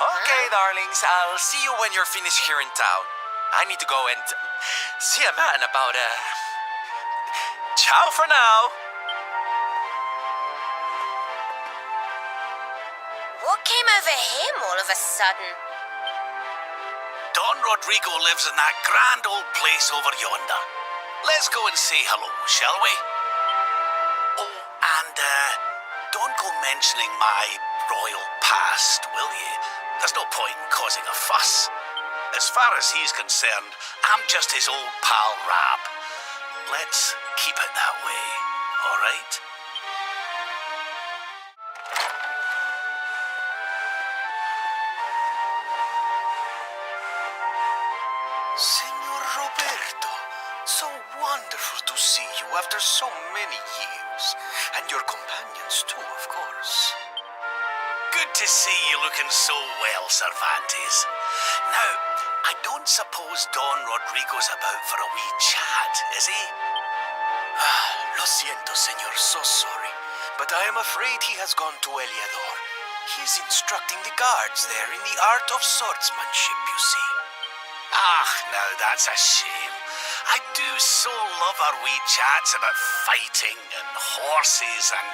Okay, darlings, I'll see you when you're finished here in town. I need to go and see a man about Ciao for now. What came over him all of a sudden? Don Rodrigo lives in that grand old place over yonder. Let's go and say hello, shall we? Oh, and don't go mentioning my royal past, will you? There's no point in causing a fuss. As far as he's concerned, I'm just his old pal Rab. Let's keep it that way, all right? Senor Roberto, so wonderful to see you after so many years. And your companions too, of course. Good to see you looking so well, Cervantes. Now, I don't suppose Don Rodrigo's about for a wee chat, is he? Lo siento, senor, so sorry. But I am afraid he has gone to Eliador. He is instructing the guards there in the art of swordsmanship, you see. Ah, now that's a shame. I do so love our wee chats about fighting and horses and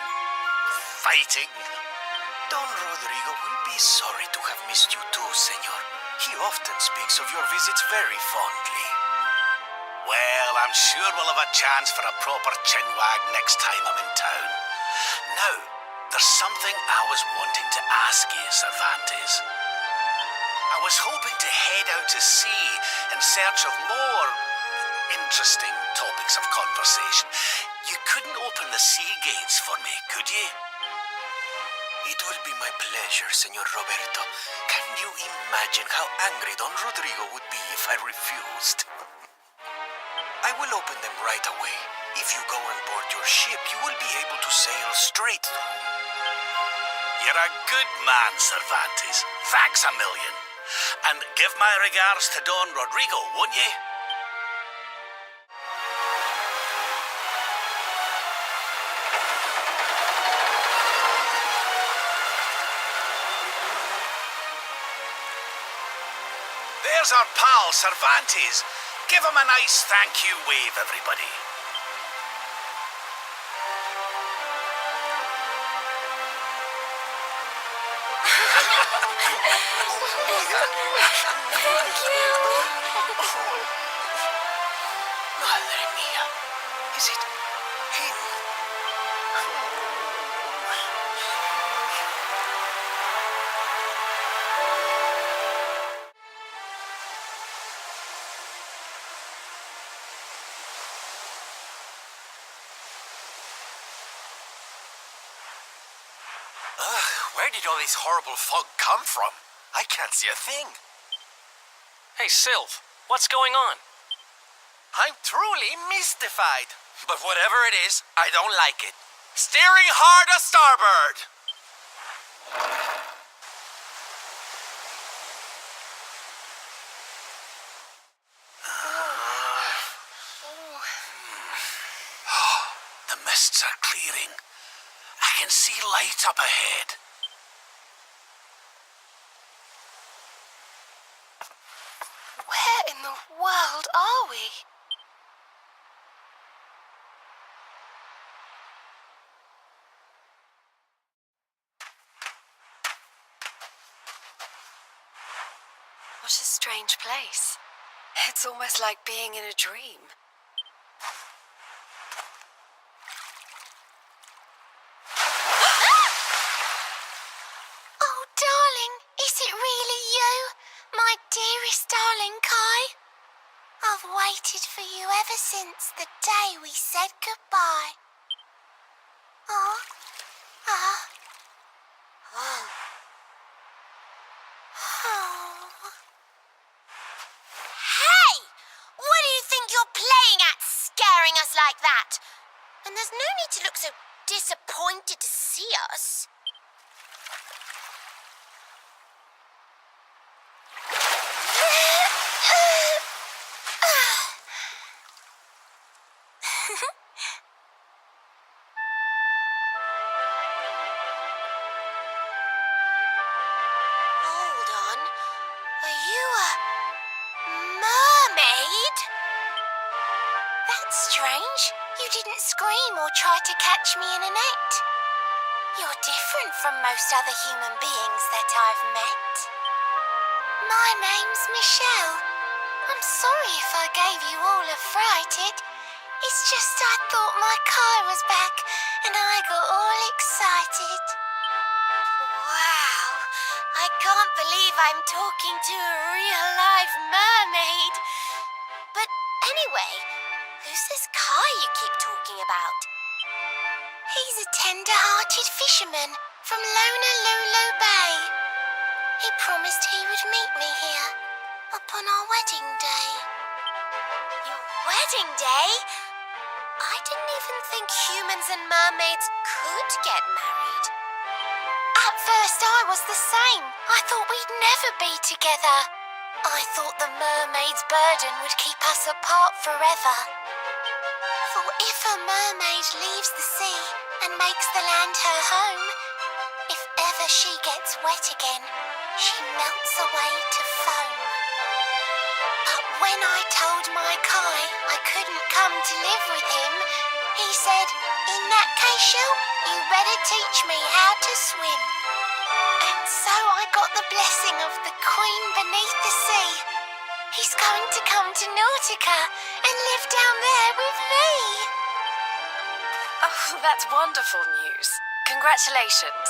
fighting. Don Rodrigo will be sorry to have missed you too, senor. He often speaks of your visits very fondly. Well, I'm sure we'll have a chance for a proper chinwag next time I'm in town. Now, there's something I was wanting to ask you, Cervantes. I was hoping to head out to sea in search of more interesting topics of conversation. You couldn't open the sea gates for me, could you? It will be my pleasure, Senor Roberto. Can you imagine how angry Don Rodrigo would be if I refused? I will open them right away. If you go on board your ship, you will be able to sail straight through. You're a good man, Cervantes. Thanks a million. And give my regards to Don Rodrigo, won't you? There's our pal, Cervantes. Give him a nice thank you wave, everybody. Madre mía. Is it him? Where did all this horrible fog come from? I can't see a thing. Hey, Sylv, what's going on? I'm truly mystified. But whatever it is, I don't like it. Steering hard a starboard! The mists are clearing. I can see light up ahead. Where in the world are we? What a strange place. It's almost like being in a dream. Oh, darling, is it really you? My dearest darling Kai? I've waited for you ever since the day we said goodbye. Oh, oh, oh, oh. Hey! What do you think you're playing at, scaring us like that? And there's no need to look so disappointed to see us. Hold strange. You didn't scream or try to catch me in a net. You're different from most other human beings that I've met. My name's Michelle. I'm sorry if I gave you all a fright. It's just I thought my Kai was back and I got all excited. Wow, I can't believe I'm talking to a real live mermaid. But anyway, who's this Kai you keep talking about? He's a tender-hearted fisherman from Honolulu Bay. He promised he would meet me here upon our wedding day. Your wedding day? I didn't even think humans and mermaids could get married. At first I was the same. I thought we'd never be together. I thought the mermaid's burden would keep us apart forever. For if a mermaid leaves the sea and makes the land her home, if ever she gets wet again, she melts away to foam. But when I told my Kai I couldn't come to live with him, he said, in that case, Shell, you better teach me how to swim. And so I got the blessing of the Queen beneath the sea. He's going to come to Nautica and live down there with me. Oh, that's wonderful news. Congratulations.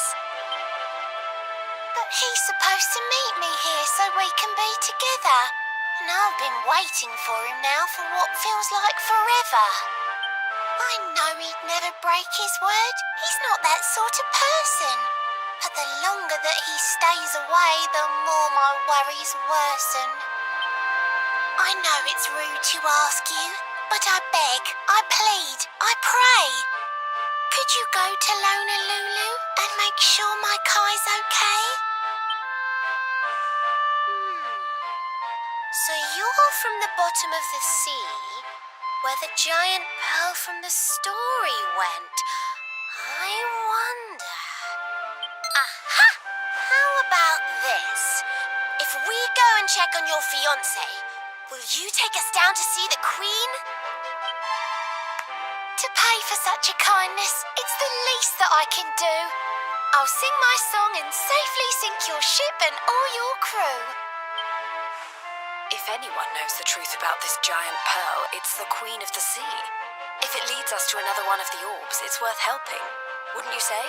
But he's supposed to meet me here so we can be together. And I've been waiting for him now for what feels like forever. I know he'd never break his word. He's not that sort of person. But the longer that he stays away, the more my worries worsen. I know it's rude to ask you, but I beg, I plead, I pray. Could you go to Honolulu and make sure my Kai's okay? So you're from the bottom of the sea, where the giant pearl from the story went. I wonder. Aha! How about this? If we go and check on your fiancé, will you take us down to see the Queen? To pay for such a kindness, it's the least that I can do. I'll sing my song and safely sink your ship and all your crew. If anyone knows the truth about this giant pearl, it's the Queen of the Sea. If it leads us to another one of the orbs, it's worth helping. Wouldn't you say?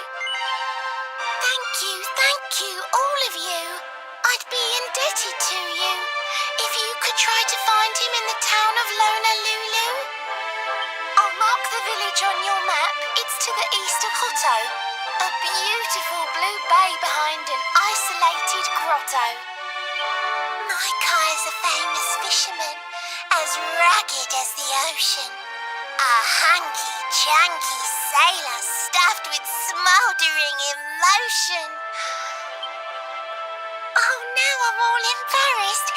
Thank you, all of you. I'd be indebted to you. If you could try to find him in the town of Honolulu. I'll mark the village on your map. It's to the east of Hotto. A beautiful blue bay behind an isolated grotto. My Kai's a famous fisherman, as rugged as the ocean. A hanky-janky sailor stuffed with smouldering emotion. Oh, now I'm all embarrassed.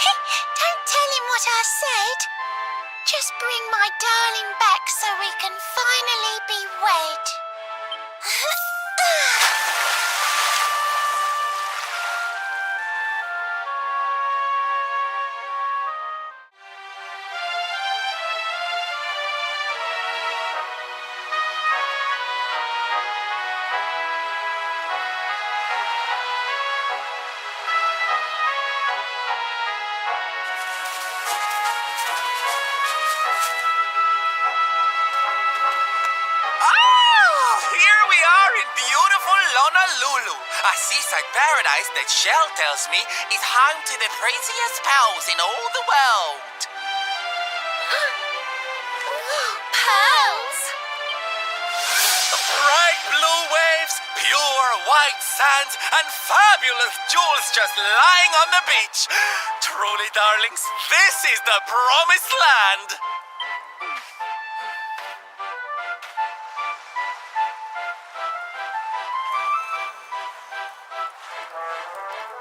Don't tell him what I said. Just bring my darling back so we can finally be wed. Here we are in beautiful Honolulu, a seaside paradise that Shell tells me is home to the prettiest pearls in all the world. Pearls! Bright blue waves, pure white sands, and fabulous jewels just lying on the beach. Truly, darlings, this is the promised land.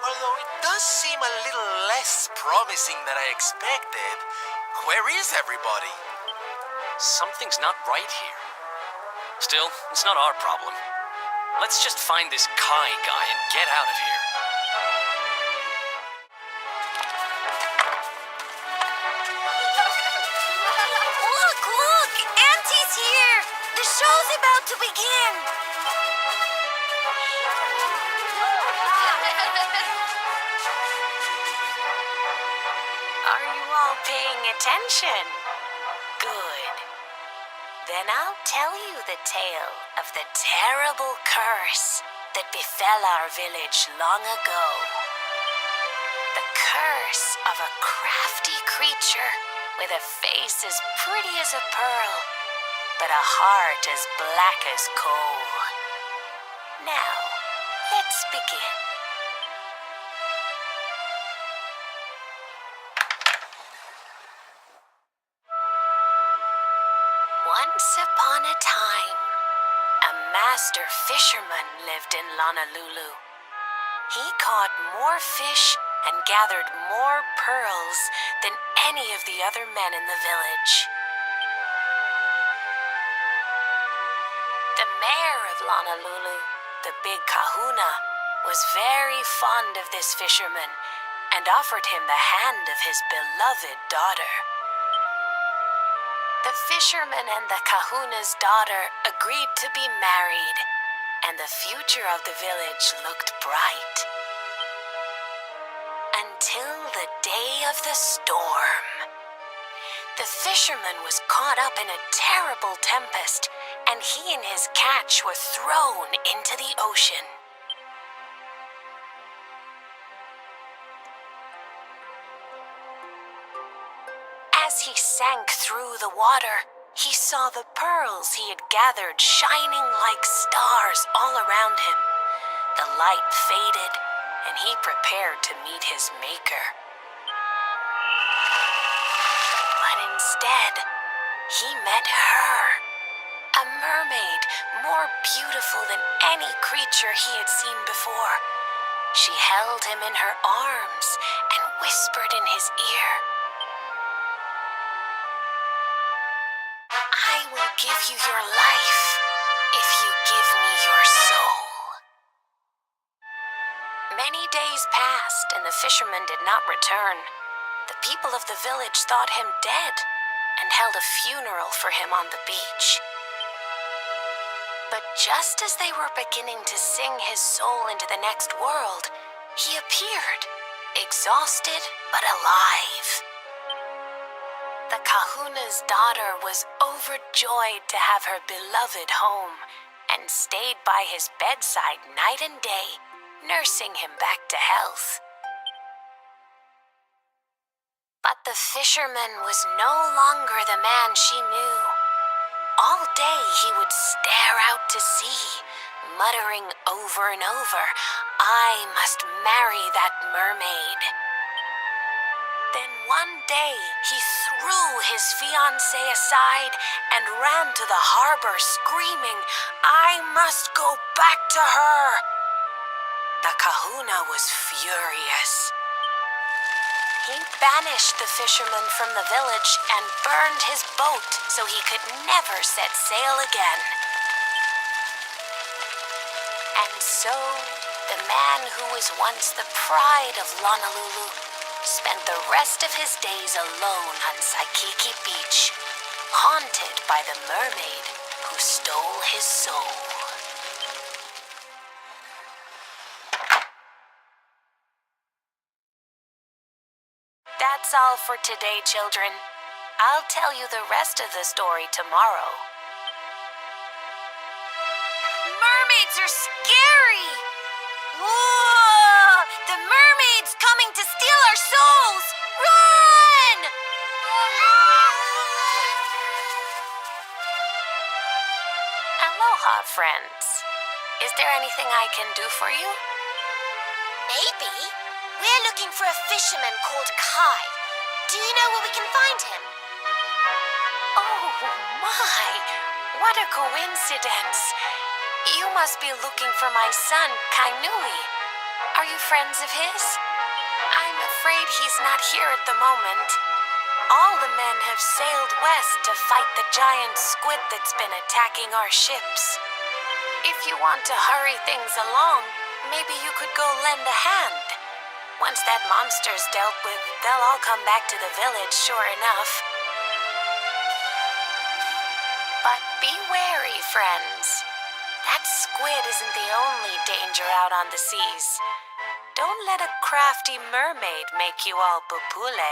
Although it does seem a little less promising than I expected, where is everybody? Something's not right here. Still, it's not our problem. Let's just find this Kai guy and get out of here. Look! show's about to begin! Are you all paying attention? Good. Then I'll tell you the tale of the terrible curse that befell our village long ago. The curse of a crafty creature with a face as pretty as a pearl, but a heart as black as coal. Now, let's begin. Once upon a time, a master fisherman lived in Honolulu. He caught more fish and gathered more pearls than any of the other men in the village. The mayor of Honolulu, the big kahuna, was very fond of this fisherman and offered him the hand of his beloved daughter. The fisherman and the kahuna's daughter agreed to be married, and the future of the village looked bright. Until the day of the storm. The fisherman was caught up in a terrible tempest, and he and his catch were thrown into the ocean. As he sank through the water, he saw the pearls he had gathered shining like stars all around him. The light faded, and he prepared to meet his maker. But instead, he met her, a mermaid more beautiful than any creature he had seen before. She held him in her arms and whispered in his ear, "I will give you your life if you give me your soul." Many days passed, and the fisherman did not return. The people of the village thought him dead and held a funeral for him on the beach. But just as they were beginning to sing his soul into the next world, he appeared, exhausted but alive. The kahuna's daughter was overjoyed to have her beloved home and stayed by his bedside night and day, nursing him back to health. But the fisherman was no longer the man she knew. All day he would stare out to sea, muttering over and over, "I must marry that mermaid." Then one day he threw his fiancée aside and ran to the harbor screaming, "I must go back to her." The kahuna was furious. He banished the fisherman from the village and burned his boat so he could never set sail again. And so, the man who was once the pride of Honolulu spent the rest of his days alone on Saikiki Beach, haunted by the mermaid who stole his soul. That's all for today, children. I'll tell you the rest of the story tomorrow. Mermaids are scary! Whoa! The mermaid's coming to steal our souls! Run! Aloha, friends. Is there anything I can do for you? Maybe. We're looking for a fisherman called Kai. Do you know where we can find him? Oh my! What a coincidence! You must be looking for my son, Kainui. Are you friends of his? I'm afraid he's not here at the moment. All the men have sailed west to fight the giant squid that's been attacking our ships. If you want to hurry things along, maybe you could go lend a hand. Once that monster's dealt with, they'll all come back to the village, sure enough. But be wary, friends. That squid isn't the only danger out on the seas. Don't let a crafty mermaid make you all pupule.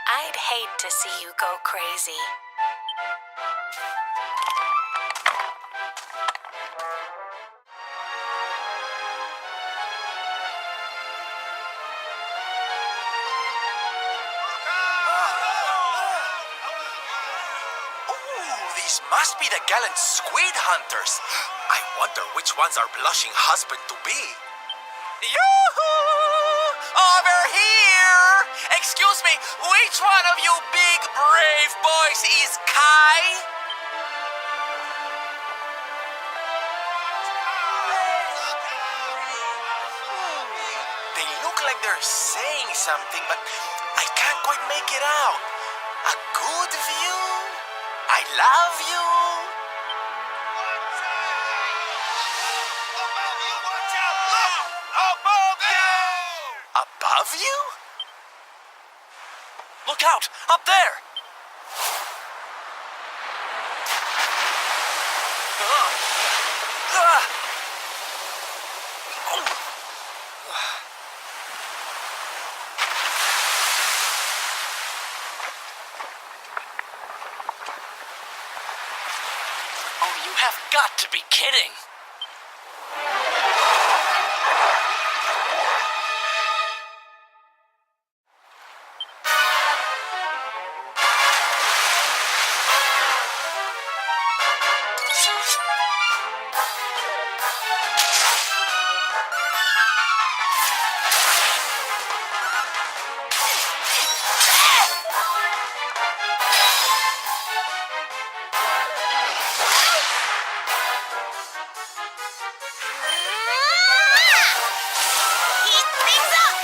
I'd hate to see you go crazy. These must be the gallant squid hunters. I wonder which one's our blushing husband-to-be. Yoo-hoo! Over here! Excuse me, which one of you big brave boys is Kai? They look like they're saying something, but I can't quite make it out. A good view? I love you. Above you? Look out! Up there! Oh, you have got to be kidding! Heat things up!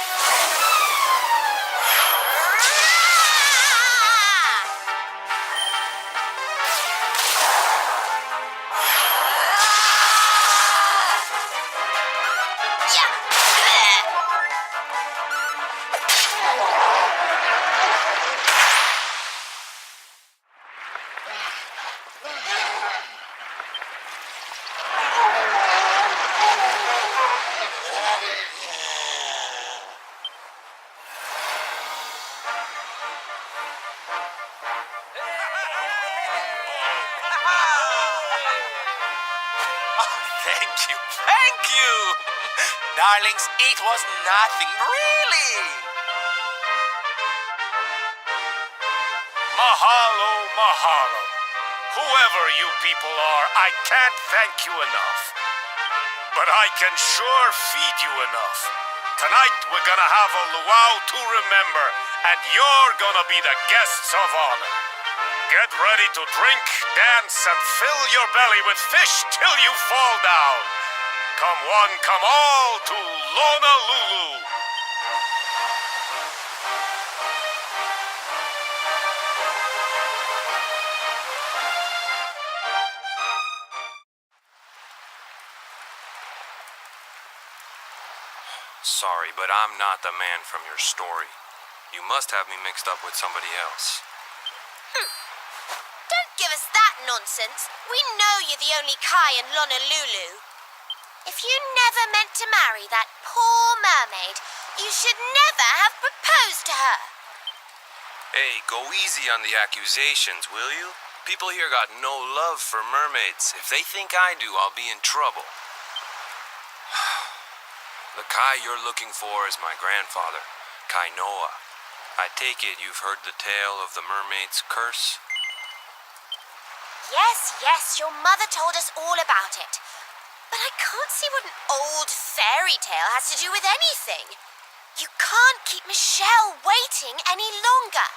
Thank you, thank you! Darlings, it was nothing, really! Mahalo, mahalo. Whoever you people are, I can't thank you enough. But I can sure feed you enough. Tonight we're gonna have a luau to remember, and you're gonna be the guests of honor. Get ready to drink, dance, and fill your belly with fish till you fall down. Come one, come all to Lonalulu. Sorry, but I'm not the man from your story. You must have me mixed up with somebody else. Don't give us that nonsense. We know you're the only Kai in Lonalulu. If you never meant to marry that poor mermaid, you should never have proposed to her. Hey, go easy on the accusations, will you? People here got no love for mermaids. If they think I do, I'll be in trouble. The Kai you're looking for is my grandfather, Kai Noah. I take it you've heard the tale of the mermaid's curse? Yes, your mother told us all about it. But I can't see what an old fairy tale has to do with anything. You can't keep Michelle waiting any longer.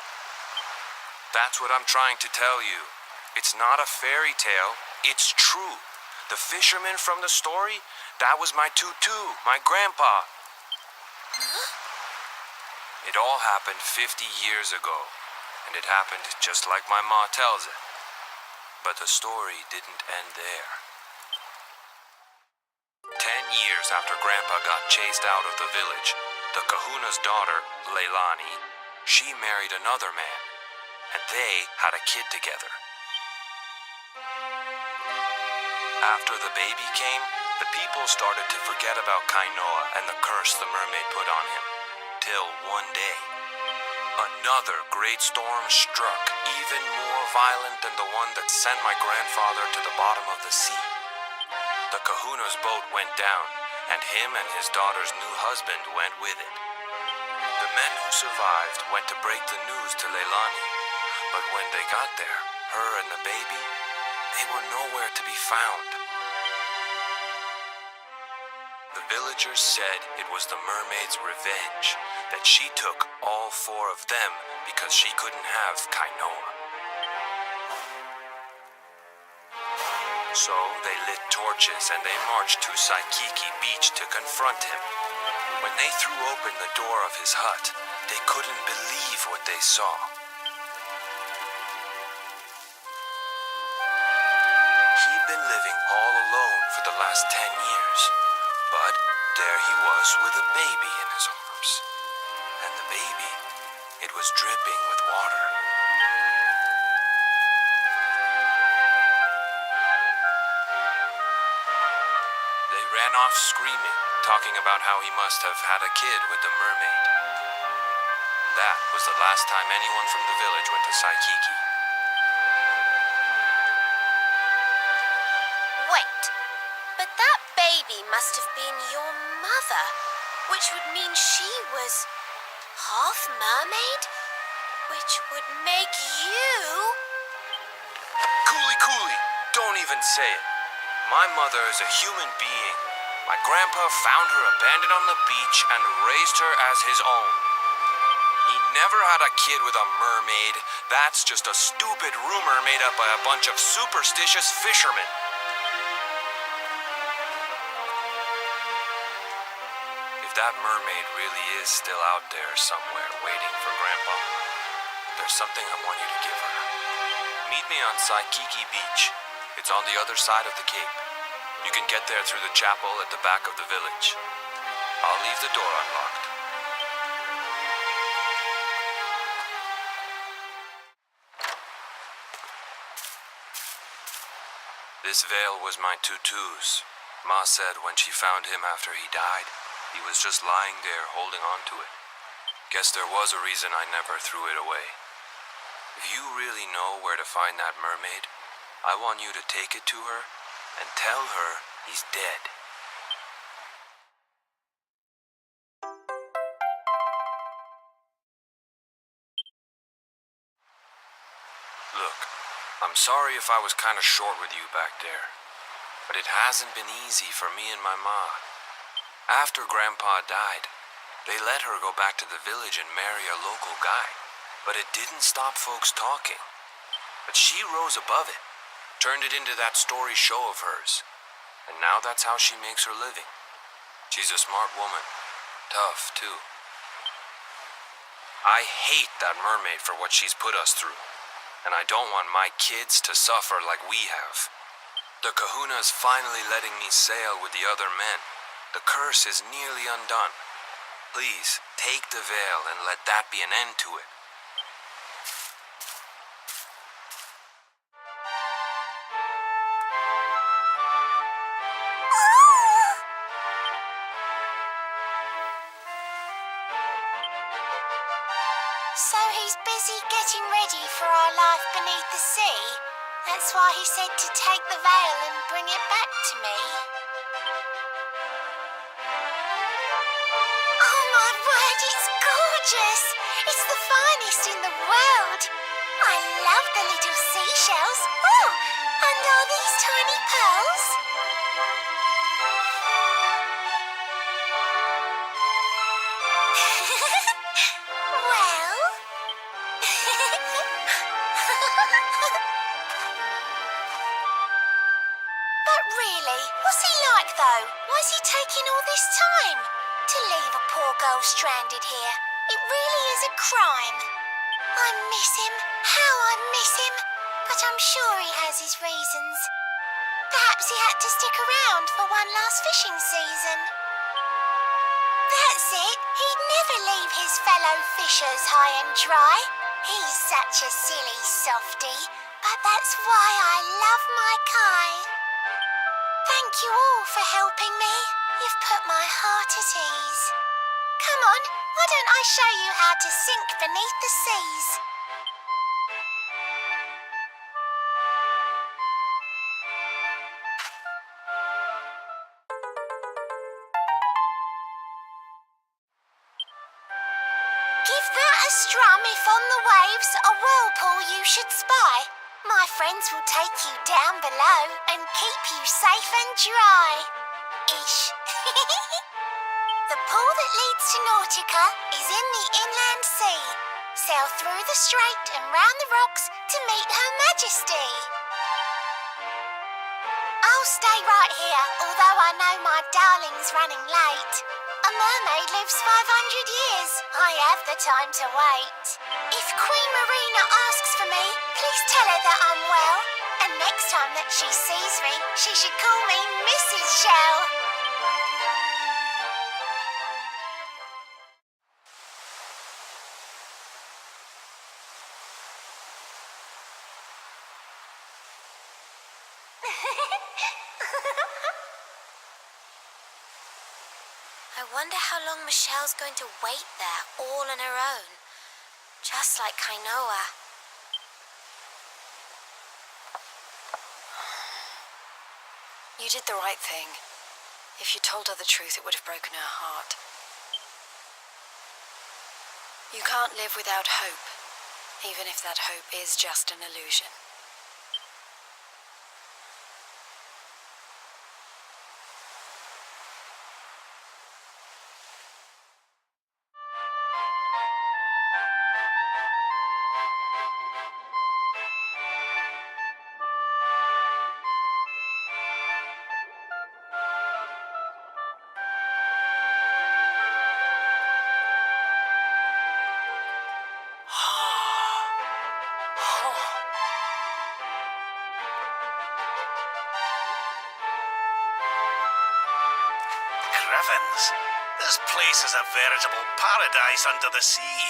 That's what I'm trying to tell you. It's not a fairy tale, it's true. The fisherman from the story, that was my tutu, my grandpa. It all happened 50 years ago, and it happened just like my ma tells it. But the story didn't end there. 10 years after Grandpa got chased out of the village, the kahuna's daughter, Leilani, she married another man, and they had a kid together. After the baby came, the people started to forget about Kainoa and the curse the mermaid put on him. Till one day, another great storm struck, even more violent than the one that sent my grandfather to the bottom of the sea. The kahuna's boat went down, and him and his daughter's new husband went with it. The men who survived went to break the news to Leilani, but when they got there, her and the baby, they were nowhere to be found. The villagers said it was the mermaid's revenge, that she took all 4 of them because she couldn't have Kainoa. So they lit torches and they marched to Saikiki Beach to confront him. When they threw open the door of his hut, they couldn't believe what they saw. He'd been living all alone for the last 10 years, but there he was with a baby in his arms. And the baby, it was dripping with water. They ran off screaming, talking about how he must have had a kid with the mermaid. That was the last time anyone from the village went to Saikiki. Wait, but that baby must have been your mother, which would mean she was half mermaid, which would make you... Cooley, don't even say it. My mother is a human being. My grandpa found her abandoned on the beach and raised her as his own. He never had a kid with a mermaid. That's just a stupid rumor made up by a bunch of superstitious fishermen. If that mermaid really is still out there somewhere waiting for Grandpa, there's something I want you to give her. Meet me on Saikiki Beach. It's on the other side of the cape. You can get there through the chapel at the back of the village. I'll leave the door unlocked. This veil was my tutu's. Ma said when she found him after he died, he was just lying there holding on to it. Guess there was a reason I never threw it away. If you really know where to find that mermaid, I want you to take it to her and tell her he's dead. Look, I'm sorry if I was kind of short with you back there, but it hasn't been easy for me and my ma. After Grandpa died, they let her go back to the village and marry a local guy, but it didn't stop folks talking. But she rose above it, turned it into that story show of hers, and now that's how she makes her living. She's a smart woman, tough too. I hate that mermaid for what she's put us through, and I don't want my kids to suffer like we have. The kahuna's finally letting me sail with the other men. The curse is nearly undone. Please, take the veil and let that be an end to it. So he's busy getting ready for our life beneath the sea? That's why he said to take the veil and bring it back to me? Oh my word, it's gorgeous! It's the finest in the world! I love the little seashells. Oh, and are these tiny pearls? Well... But really, what's he like though? Why's he taking all this time? To leave a poor girl stranded here. It really is a crime. I miss him. How I miss him. But I'm sure he has his reasons. Perhaps he had to stick around for one last fishing season. That's it. He'd never leave his fellow fishers high and dry. He's such a silly softy. But that's why I love my Kai. Thank you all for helping me. You've put my heart at ease. Come on, why don't I show you how to sink beneath the seas? Give that a strum if on the waves a whirlpool you should spy. My friends will take you down below and keep you safe and dry. Ish. The pool that leads to Nautica is in the inland sea. Sail through the strait and round the rocks to meet Her Majesty. I'll stay right here, although I know my darling's running late. A mermaid lives 500 years. I have the time to wait. If Queen Marina asks for me, please tell her that I'm well. And next time that she sees me, she should call me Mrs. Shell. I wonder how long Michelle's going to wait there all on her own. Just like Kainoa. You did the right thing. If you told her the truth, it would have broken her heart. You can't live without hope, even if that hope is just an illusion. Griffins, this place is a veritable paradise under the sea.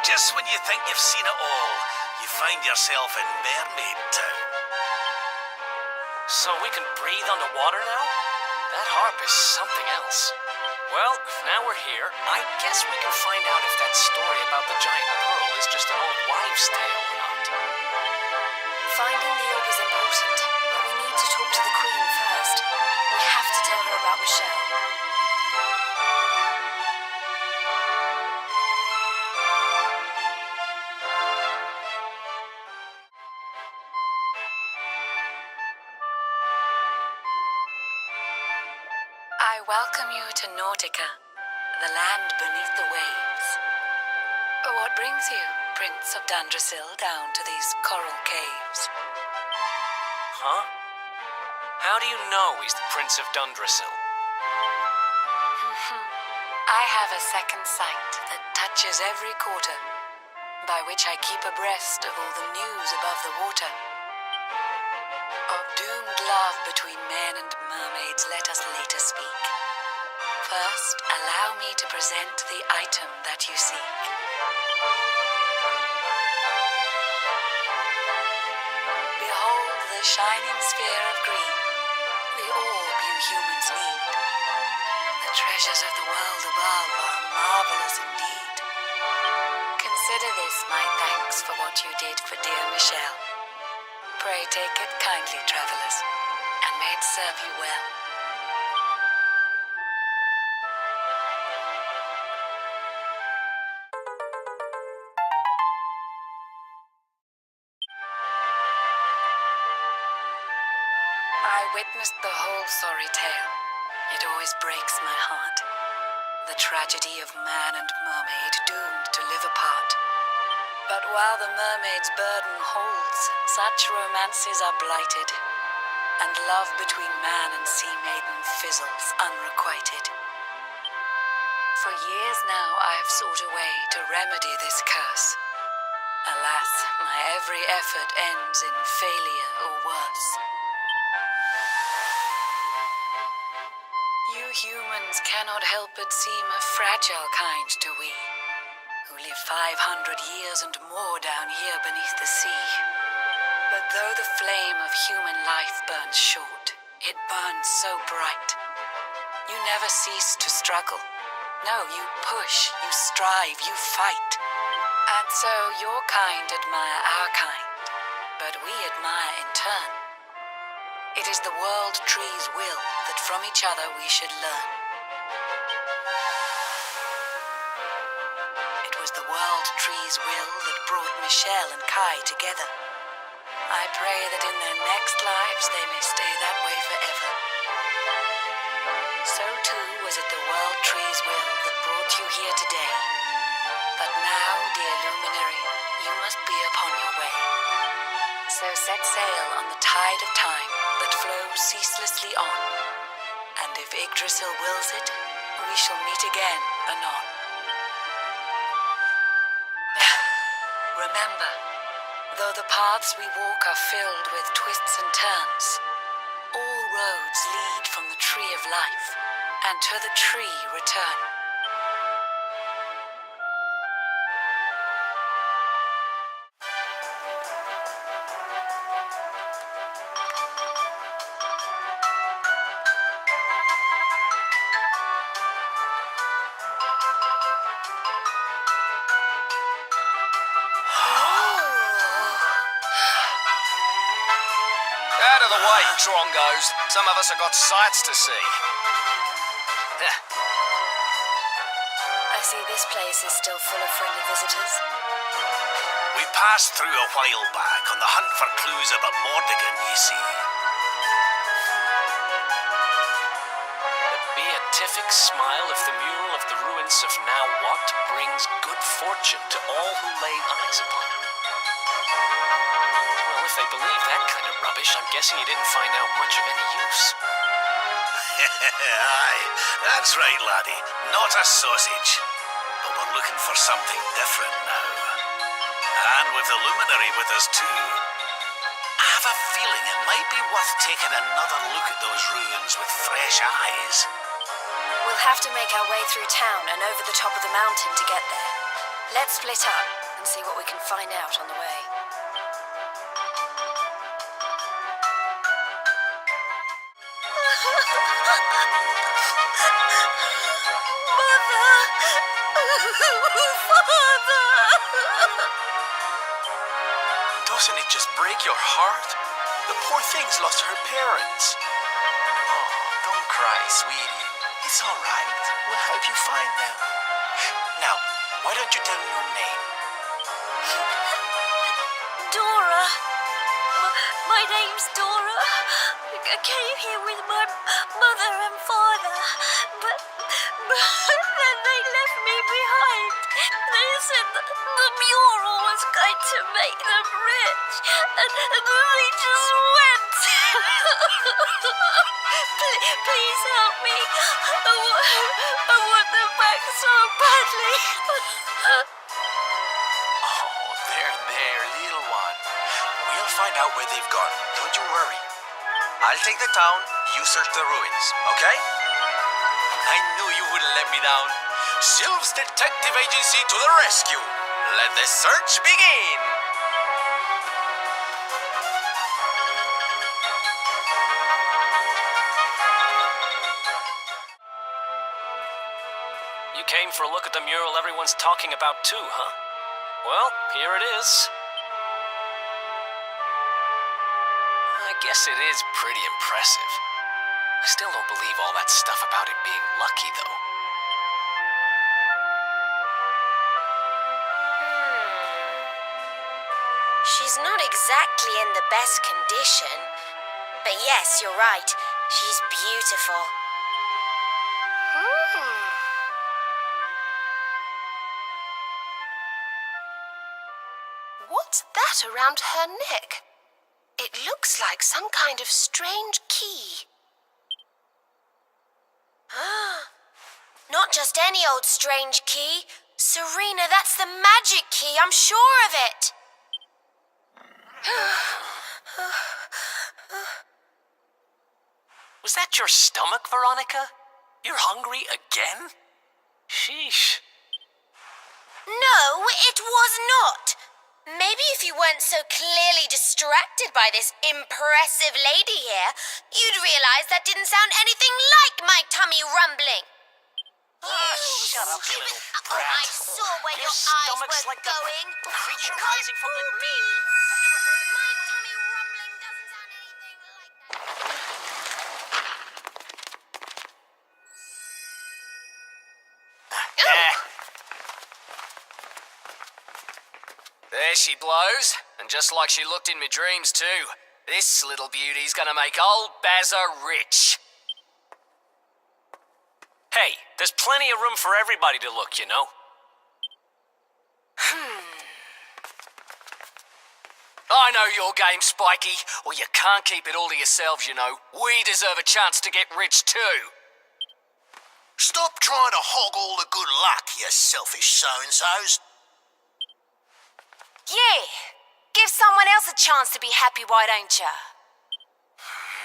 Just when you think you've seen it all, you find yourself in Mermaid Town. So we can breathe underwater now? That harp is something else. Well, now we're here, I guess we can find out if that story about the giant pearl is just an old wives' tale or not. Finding the orb is important, but we need to talk to the Queen first. We have to tell her about Michelle. I welcome you to Nautica, the land beneath the waves. What brings you, Prince of Dundrasil, down to these coral caves? Huh? How do you know he's the Prince of Dundrasil? I have a second sight that touches every quarter, by which I keep abreast of all the news above the water. Of doomed love between men and mermaids, let us later speak. First, allow me to present the item that you seek. Behold the shining sphere of green, the orb you humans need. The treasures of the world above are marvelous indeed. Consider this my thanks for what you did for dear Michelle. Pray take it kindly, travelers, and may it serve you well. I witnessed the whole sorry tale. It always breaks my heart. The tragedy of man and mermaid doomed to live apart. But while the mermaid's burden holds, such romances are blighted, and love between man and sea maiden fizzles unrequited. For years now I have sought a way to remedy this curse. Alas, my every effort ends in failure or worse. You humans cannot help but seem a fragile kind to we, who live 500 years and more down here beneath the sea. But though the flame of human life burns short, It burns so bright. You never cease to struggle. No, you push, you strive, you fight. And so your kind admire our kind, but we admire in turn. It is the world tree's will that from each other we should learn. It was the world tree's will that brought Michelle and Kai together. I pray that in their next lives they may stay that way forever. So too was it the world tree's will that brought you here today. But now, dear luminary, you must be upon your way. So set sail on the tide of time that flows ceaselessly on. And if Yggdrasil wills it, we shall meet again anon. Remember, though the paths we walk are filled with twists and turns, all roads lead from the tree of life, and to the tree return. Out of the way, Trongos. Some of us have got sights to see. I see this place is still full of friendly visitors. We passed through a while back on the hunt for clues about Mordigan, you see. The beatific smile of the mural of the ruins of Now What brings good fortune to all who lay eyes upon it. Well, if they believe that kind of rubbish, I'm guessing you didn't find out much of any use. Aye, that's right, laddie. Not a sausage. But we're looking for something different now. And with the luminary with us too. I have a feeling it might be worth taking another look at those ruins with fresh eyes. We'll have to make our way through town and over the top of the mountain to get there. Let's split up and see what we can find out on the way. Doesn't it just break your heart? The poor thing's lost her parents. Oh, don't cry, sweetie. It's all right. We'll help you find them. Now, why don't you tell me your name? Dora. My name's Dora. I came here with my mother and father, but then they left me behind. They said that the mural was going to make them rich, and they just went. Please help me. I want them back so badly. Oh, there, little one. We'll find out where they've gone. Don't you worry. I'll take the town, you search the ruins, okay? I knew you wouldn't let me down. Sylph's Detective Agency to the rescue. Let the search begin. You came for a look at the mural everyone's talking about too, huh? Well, here it is. I guess it is pretty impressive. I still don't believe all that stuff about it being lucky, though. She's not exactly in the best condition. But yes, you're right. She's beautiful. What's that around her neck? It looks like some kind of strange key. Not just any old strange key. Serena, that's the magic key, I'm sure of it. Was that your stomach, Veronica? You're hungry again? Sheesh. No, it was not. Maybe if you weren't so clearly distracted by this impressive lady here, you'd realize that didn't sound anything like my tummy rumbling. Shut up, you little Oh, brat. I saw where Your your eyes stomach's were like the going. creature You can't rising from the fool deep. me. My tummy rumbling doesn't sound anything like that. There she blows, and just like she looked in my dreams too. This little beauty's gonna make old Bazza rich. Hey, there's plenty of room for everybody to look, you know. I know your game, Spiky. Well, you can't keep it all to yourselves, you know. We deserve a chance to get rich too. Stop trying to hog all the good luck, you selfish so-and-sos. Yeah. Give someone else a chance to be happy, why don't you?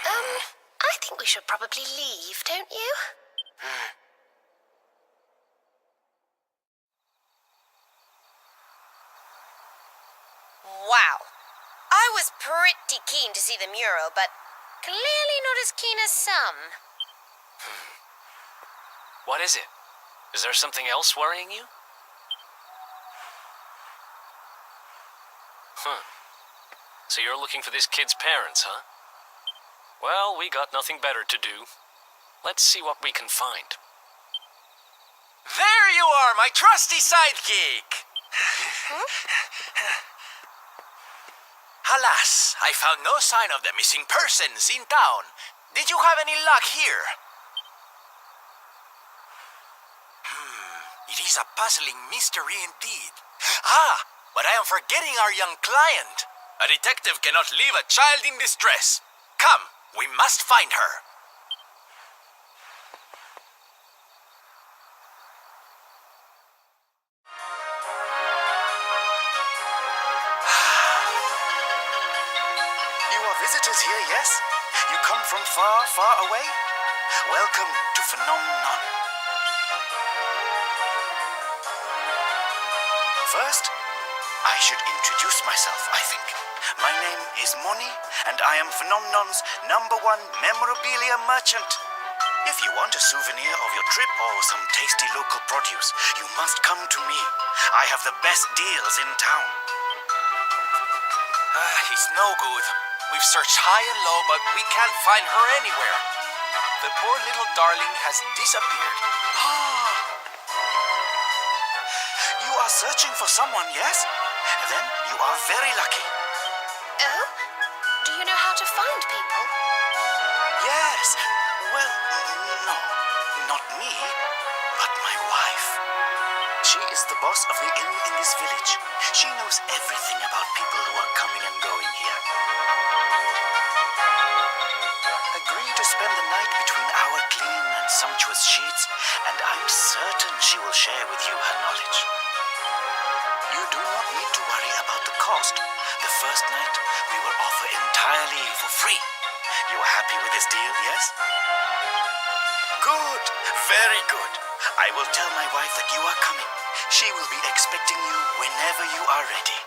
I think we should probably leave, don't you? Wow. I was pretty keen to see the mural, but clearly not as keen as some. What is it? Is there something else worrying you? So you're looking for this kid's parents, huh? Well, we got nothing better to do. Let's see what we can find. There you are, my trusty sidekick! Alas, I found no sign of the missing persons in town. Did you have any luck here? It is a puzzling mystery indeed. Ah, but I am forgetting our young client. A detective cannot leave a child in distress. Come, we must find her. You are visitors here, yes? You come from far, far away? Welcome to Phenomenon. First, I should introduce myself, I think. My name is Moni, and I am Phenomenon's #1 memorabilia merchant. If you want a souvenir of your trip or some tasty local produce, you must come to me. I have the best deals in town. It's no good. We've searched high and low, but we can't find her anywhere. The poor little darling has disappeared. You are searching for someone, yes? Then you are very lucky. Oh? Do you know how to find people? Yes. Well, no. Not me, but my wife. She is the boss of the inn in this village. She knows everything about people who are coming and going here. Agree to spend the night between our clean and sumptuous sheets, and I'm certain she will share with you her knowledge. You do not need to worry about the cost. The first night we will offer entirely for free. You are happy with this deal, yes? Good. Very good. I will tell my wife that you are coming. She will be expecting you whenever you are ready.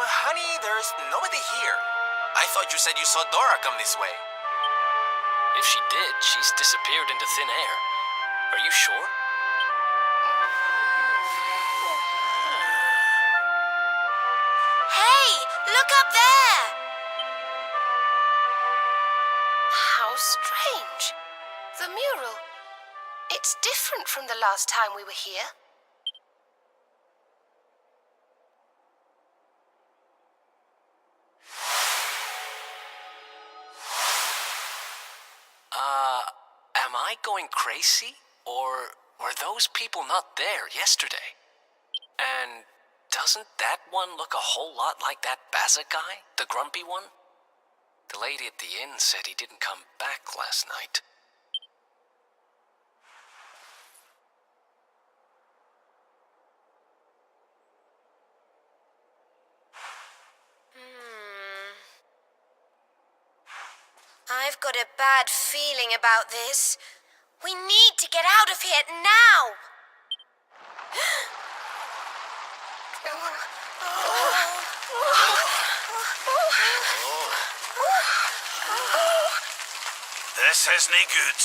Honey, there's nobody here. I thought you said you saw Dora come this way. If she did, she's disappeared into thin air. Are you sure? Hey, look up there! How strange. The mural. It's different from the last time we were here. Am I going crazy? Or were those people not there yesterday? And doesn't that one look a whole lot like that Bazza guy? The grumpy one? The lady at the inn said he didn't come back last night. got a bad feeling about this. We need to get out of here now. This isn't good.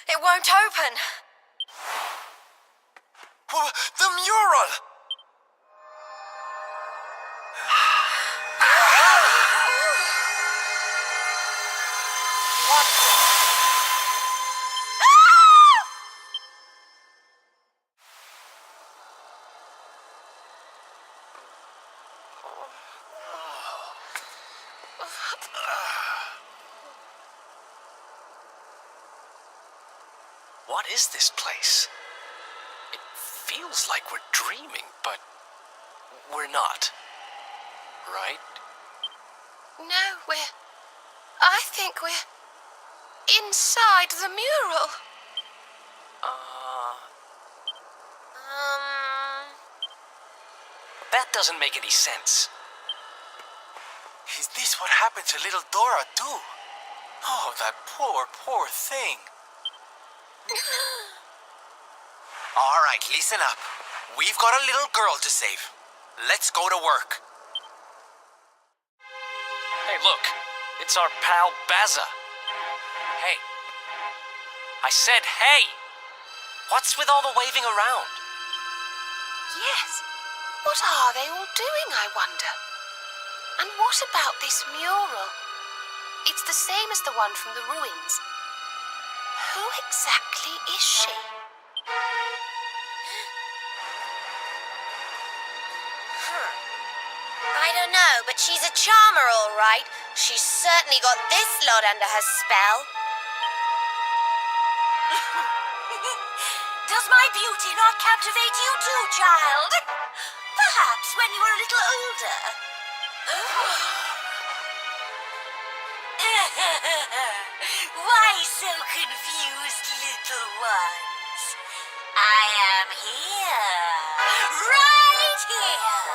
It won't open. The mural! What is this place? It feels like we're dreaming, but we're not. Right? No, I think we're inside the mural. That doesn't make any sense. Is this what happened to little Dora too? Oh, that poor, poor thing. All right, listen up. We've got a little girl to save. Let's go to work. Hey, look. It's our pal Baza. Hey. I said hey! What's with all the waving around? Yes. What are they all doing, I wonder? And what about this mural? It's the same as the one from the ruins. Who exactly is she? I don't know, but she's a charmer, all right. She's certainly got this lot under her spell. Does my beauty not captivate you too, child? Perhaps when you were a little older. Why so confused, little ones? I am here. Right here.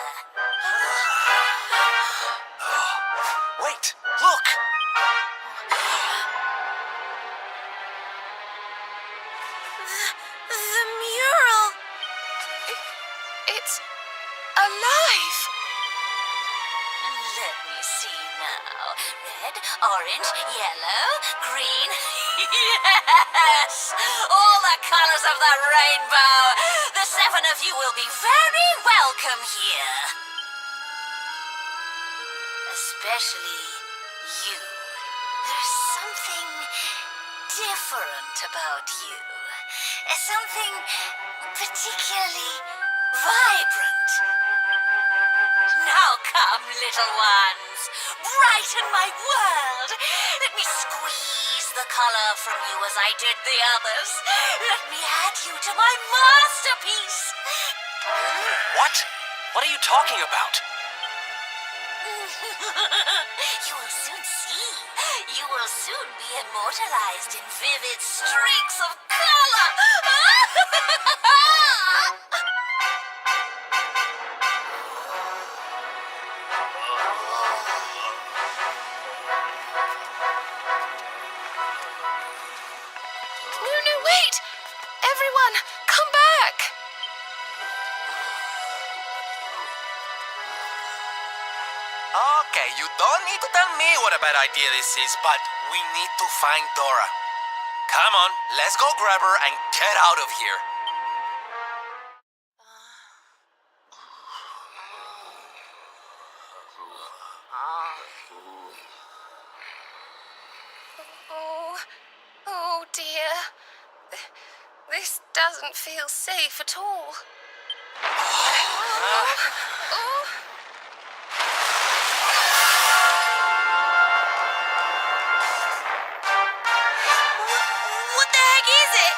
Wait, look! The mural. It's alive. Let me see now. Red, orange, yellow, green. Yes! All the colors of the rainbow. The 7 of you will be very welcome here. Especially you. There's something different about you. Something particularly vibrant. Now come, little ones. Brighten my world. Let me squeeze the color from you as I did the others. Let me add you to my masterpiece. What? What are you talking about? You will soon see. You will soon be immortalized in vivid streaks of color. No, wait! Everyone, come back! Okay, you don't need to tell me what a bad idea this is, but we need to find Dora. Come on, let's go grab her and get out of here. Oh dear. This doesn't feel safe at all. What the heck is it?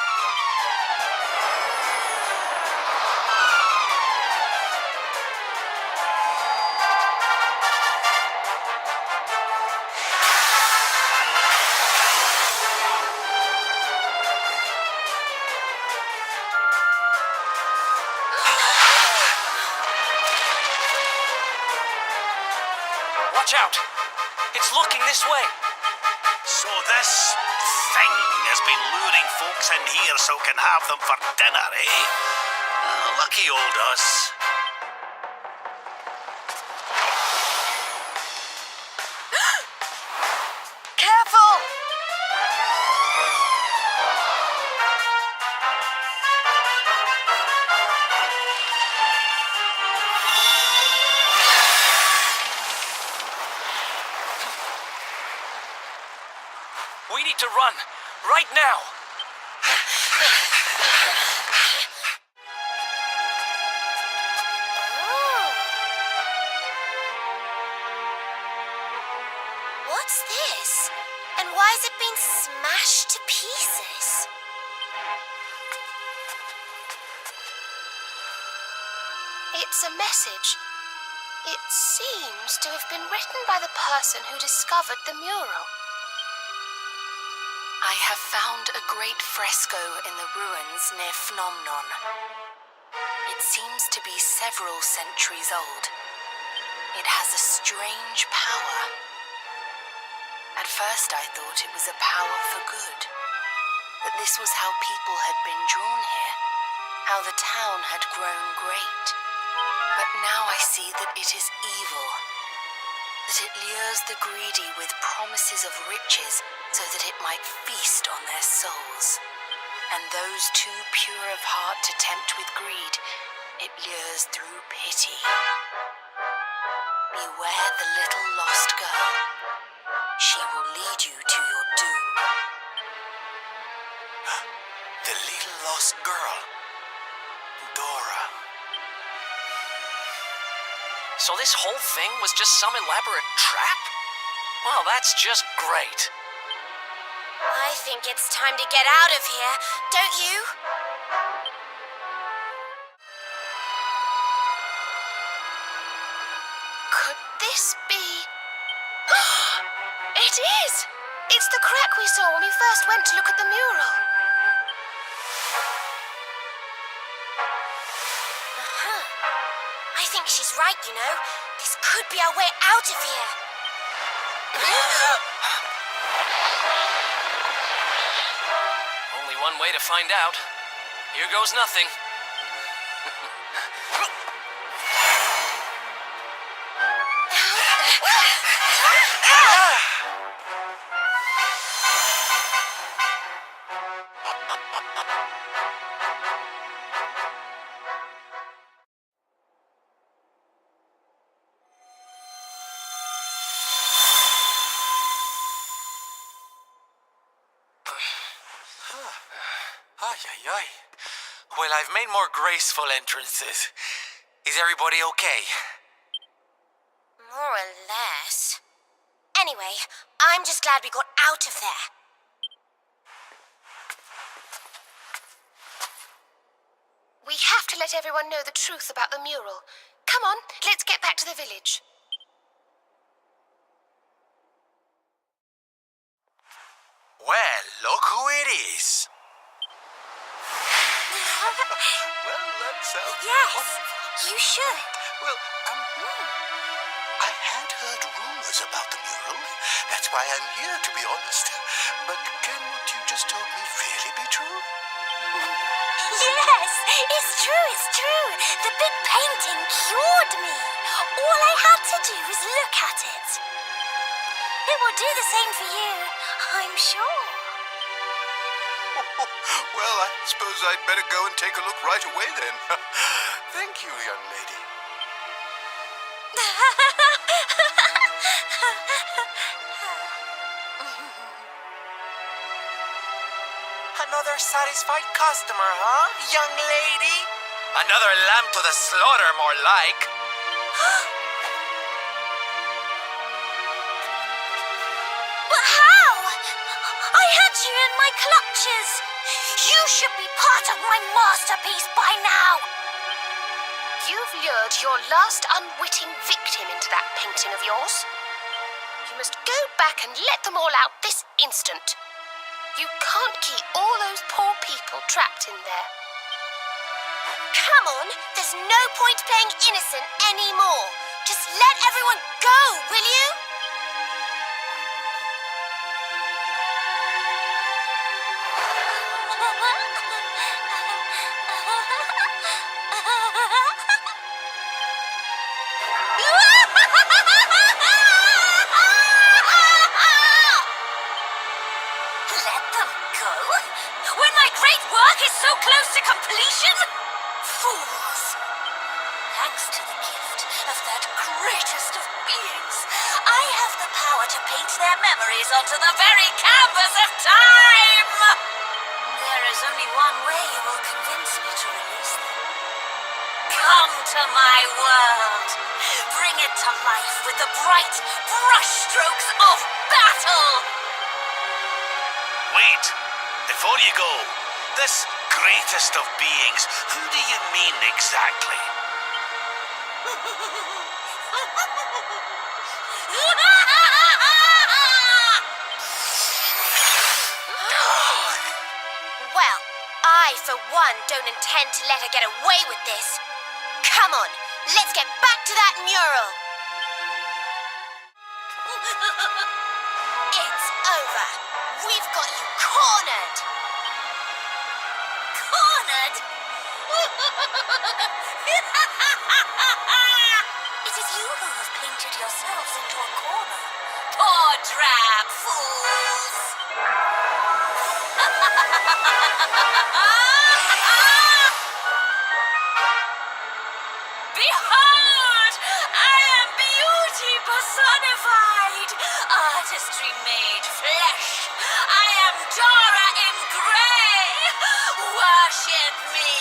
Watch out! It's looking this way. So this thing has been luring folks in here so can have them for dinner, eh? Lucky old us. Careful! We need to run. Right now. What's this? And why has it been smashed to pieces? It's a message. It seems to have been written by the person who discovered the mural. I have found a great fresco in the ruins near Phnomnon. It seems to be several centuries old. It has a strange power. At first I thought it was a power for good, that this was how people had been drawn here, how the town had grown great. But now I see that it is evil, that it lures the greedy with promises of riches so that it might feast on their souls. And those too pure of heart to tempt with greed, it lures through pity. Beware the little lost girl. She will lead you to your doom. The little lost girl. Dora. So this whole thing was just some elaborate trap? Well, that's just great. I think it's time to get out of here, don't you? Could this be... It is! It's the crack we saw when we first went to look at the mural. I think she's right, you know. This could be our way out of here. Only one way to find out. Here goes nothing. Ay. Well, I've made more graceful entrances. Is everybody okay? More or less. Anyway, I'm just glad we got out of there. We have to let everyone know the truth about the mural. Come on, let's get back to the village. Well, look who it is. Well, that sounds Yes, wonderful. you should. Well, I had heard rumors about the mural. That's why I'm here, to be honest. But can what you just told me really be true? Yes, it's true. The big painting cured me. All I had to do was look at it. It will do the same for you, I'm sure. Well, I suppose I'd better go and take a look right away then. Thank you, young lady. Another satisfied customer, huh, young lady? Another lamb to the slaughter, more like. But how? I had you in my clutches. You should be part of my masterpiece by now. You've lured your last unwitting victim into that painting of yours. You must go back and let them all out this instant. You can't keep all those poor people trapped in there. Come on, there's no point playing innocent anymore. Just let everyone go, will you? Let them go? When my great work is so close to completion? Fools! Thanks to the gift of that greatest of beings, I have the power to paint their memories onto the very canvas of time! There is only one way you will convince me to release them. Come to my world. Bring it to life with the bright brushstrokes of battle! Wait, before you go, this greatest of beings, who do you mean exactly? Well, I, for one, don't intend to let her get away with this. Come on, let's get back to that mural. It's over. We've got you cornered. Cornered? It is you who have painted yourselves into a corner. Poor drab fools! Behold! I am beauty personified! Artistry made flesh! I am Dora in grey! Worship me!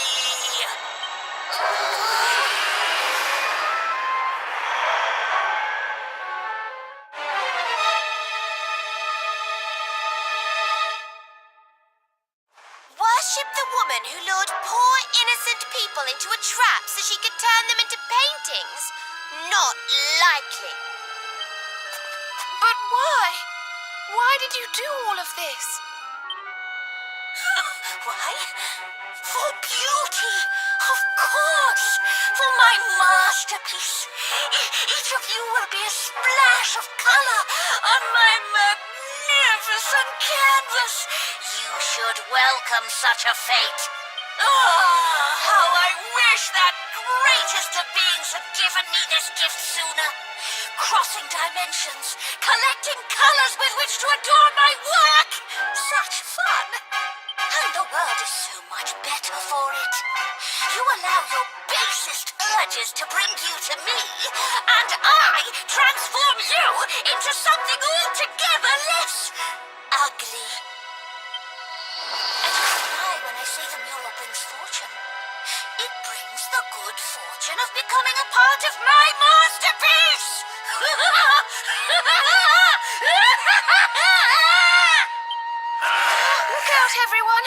Worship the woman who lured poor innocent people into a trap so she could turn them into paintings? Not likely. But why? Why did you do all of this? Why? For beauty, of course. For my masterpiece. Each of you will be a splash of color on my magnificent canvas. You should welcome such a fate. Oh, how I wish that greatest of beings had given me this gift sooner. Crossing dimensions, collecting colors with which to adorn my work. Such fun. And the world is so much better for it. You allow your basest urges to bring you to me, and I transform you into something altogether less ugly. And you lie when I say the mural brings fortune. It brings the good fortune of becoming a part of my masterpiece! Look out, everyone!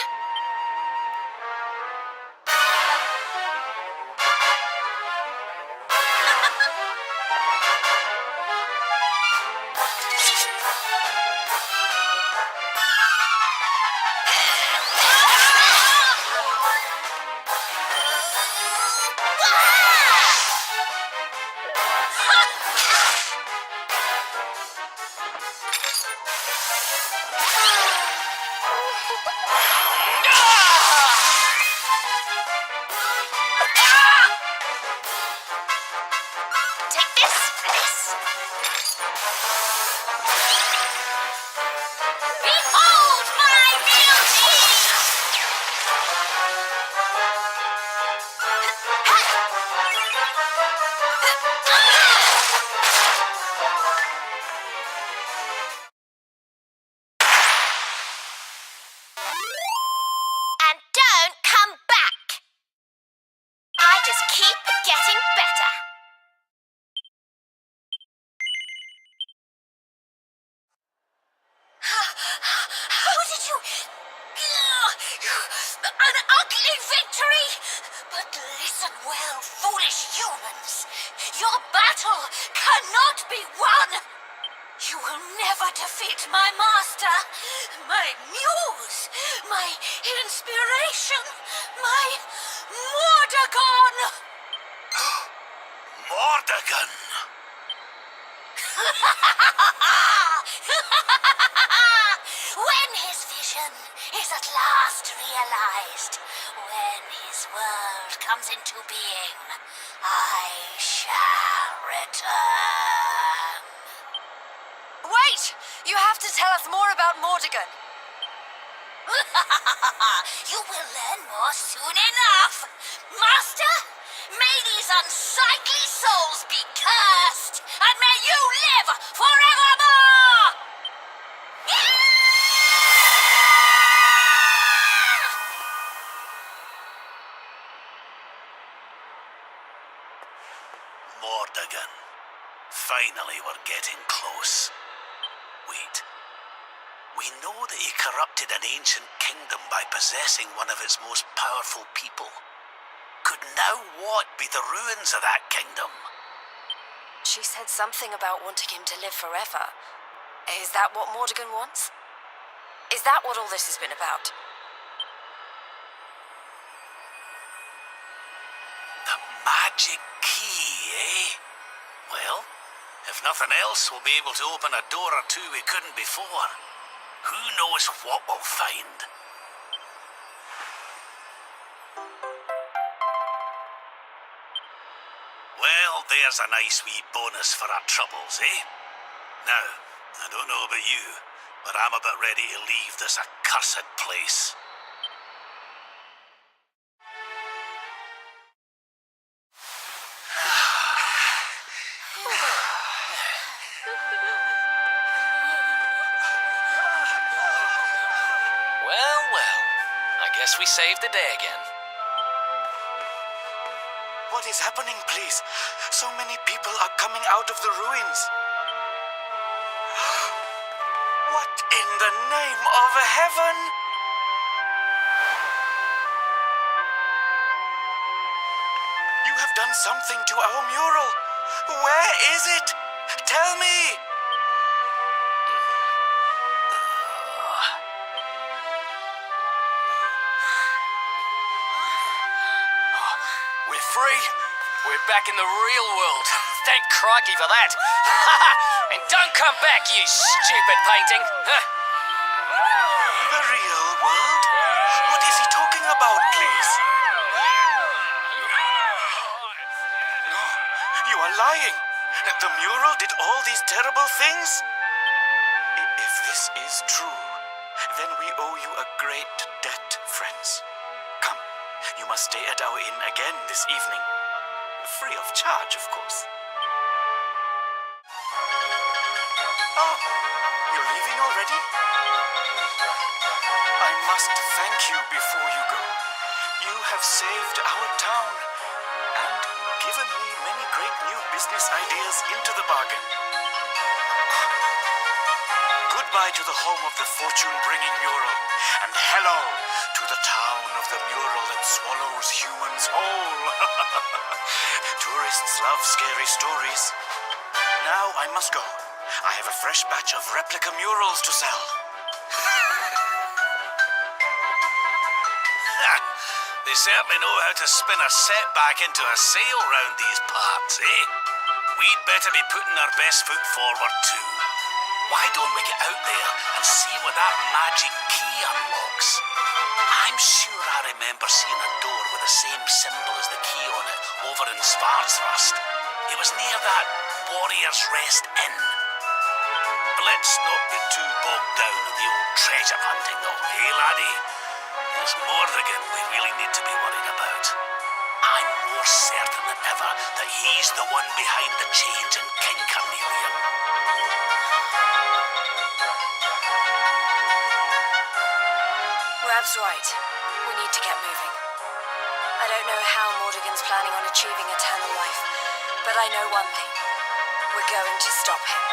Take this, Behold my beauty! And don't come back. I just keep getting better. How did you... An ugly victory! But listen well, foolish humans. Your battle cannot be won! You will never defeat my master, my muse, my inspiration, my Mordegon! Mordegon! When his vision is at last realized, when his world comes into being, I shall return. Wait! You have to tell us more about Mordegon. You will learn more soon enough. Master, may these unsightly souls be cursed, and may you live forevermore! Mordegon. Finally, we're getting close. Wait. We know that he corrupted an ancient kingdom by possessing one of its most powerful people. Could now what be the ruins of that kingdom? She said something about wanting him to live forever. Is that what Mordegon wants? Is that what all this has been about? The magic key, eh? Well, if nothing else, we'll be able to open a door or two we couldn't before. Who knows what we'll find? Well, there's a nice wee bonus for our troubles, eh? Now, I don't know about you, but I'm about ready to leave this accursed place. Well, well. I guess we saved the day again. What is happening, please? So many people are coming out of the ruins. What in the name of heaven? You have done something to our mural. Where is it? Tell me. We're free. We're back in the real world. Thank crikey for that. And don't come back, you stupid painting. The real world? What is he talking about, please? No, you are lying. The mural did all these terrible things? If this is true, then we owe you a great debt, friends. Come, you must stay at our inn again this evening. Free of charge, of course. Oh, you're leaving already? I must thank you before you go. You have saved our town and given me many great new business ideas into the bargain. Goodbye to the home of the fortune-bringing mural, and hello to the town of the mural that swallows humans whole. Tourists love scary stories. Now I must go. I have a fresh batch of replica murals to sell. They certainly know how to spin a setback into a sail round these parts, eh? We'd better be putting our best foot forward too. Why don't we get out there and see what that magic key unlocks? I'm sure I remember seeing a door with the same symbol as the key on it over in Svardsrust. It was near that Warrior's Rest Inn. But let's not get too bogged down in the old treasure hunting though, eh laddie? There's Mordegon we really need to be worried about. I'm more certain than ever that he's the one behind the change in King Carnelian. Rab's right. We need to get moving. I don't know how Mordegon's planning on achieving eternal life, but I know one thing. We're going to stop him.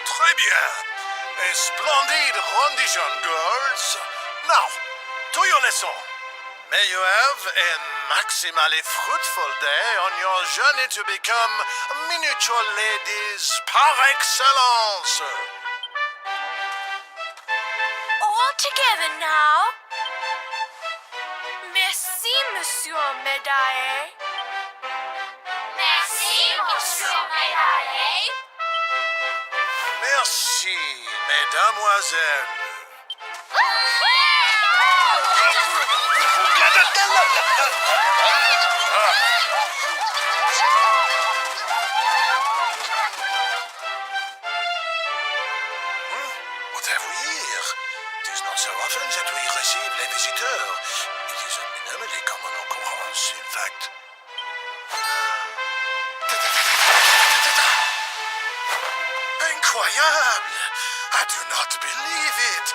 Très bien. A splendid rendition, girls. Now, to your lesson. May you have a maximally fruitful day on your journey to become miniature ladies par excellence. All together now. Merci, Monsieur Médaille. Merci, Monsieur Médaille. Merci, mesdemoiselles. What have we here? It is not so often that we receive les visiteurs. It is a minimally common occurrence, in fact. Incroyable! I do not believe it.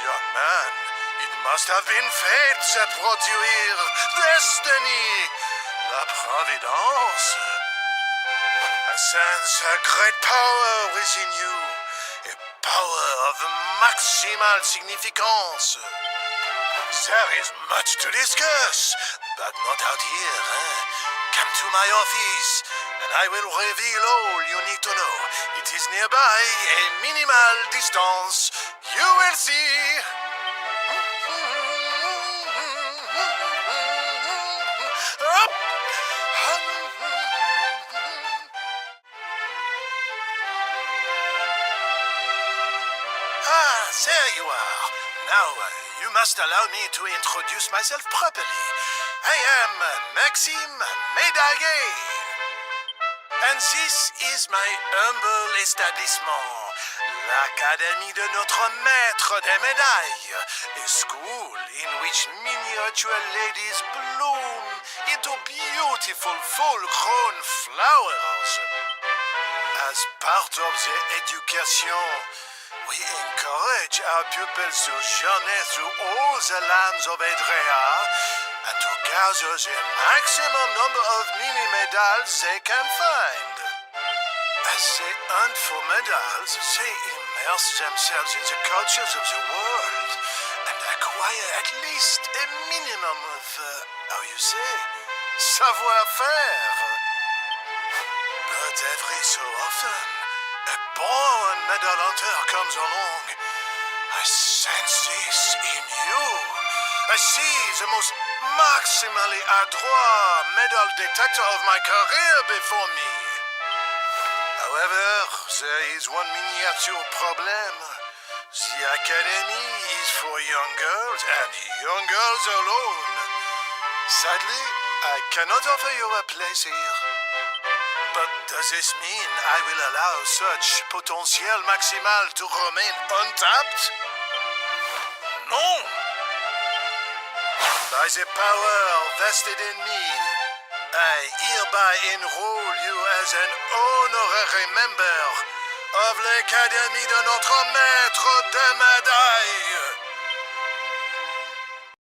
Young man, it must have been fate that brought you here. Destiny! La Providence. I sense a great power within you. A power of maximal significance. There is much to discuss, but not out here, eh? Come to my office, and I will reveal all you need to know. It is nearby, a minimal distance. You will see. Ah, there you are. Now, you must allow me to introduce myself properly. I am Maxime Médaillé. And this is my humble establishment, l'Académie de notre Maître des Médailles, a school in which miniature ladies bloom into beautiful full-grown flowers. As part of the education, we encourage our pupils to journey through all the lands of Edrea and to gather the maximum number of mini medals they can find. As they hunt for medals, they immerse themselves in the cultures of the world and acquire at least a minimum of, how you say, savoir-faire. But every so often, a born medal hunter comes along. I sense this in you. I see the most maximally adroit medal detector of my career before me. However, there is one miniature problem. The academy is for young girls and young girls alone. Sadly, I cannot offer you a place here. But does this mean I will allow such potential maximal to remain untapped? No! By the power vested in me, I hereby enroll you as an honorary member of l'Académie de notre Maître des Médailles.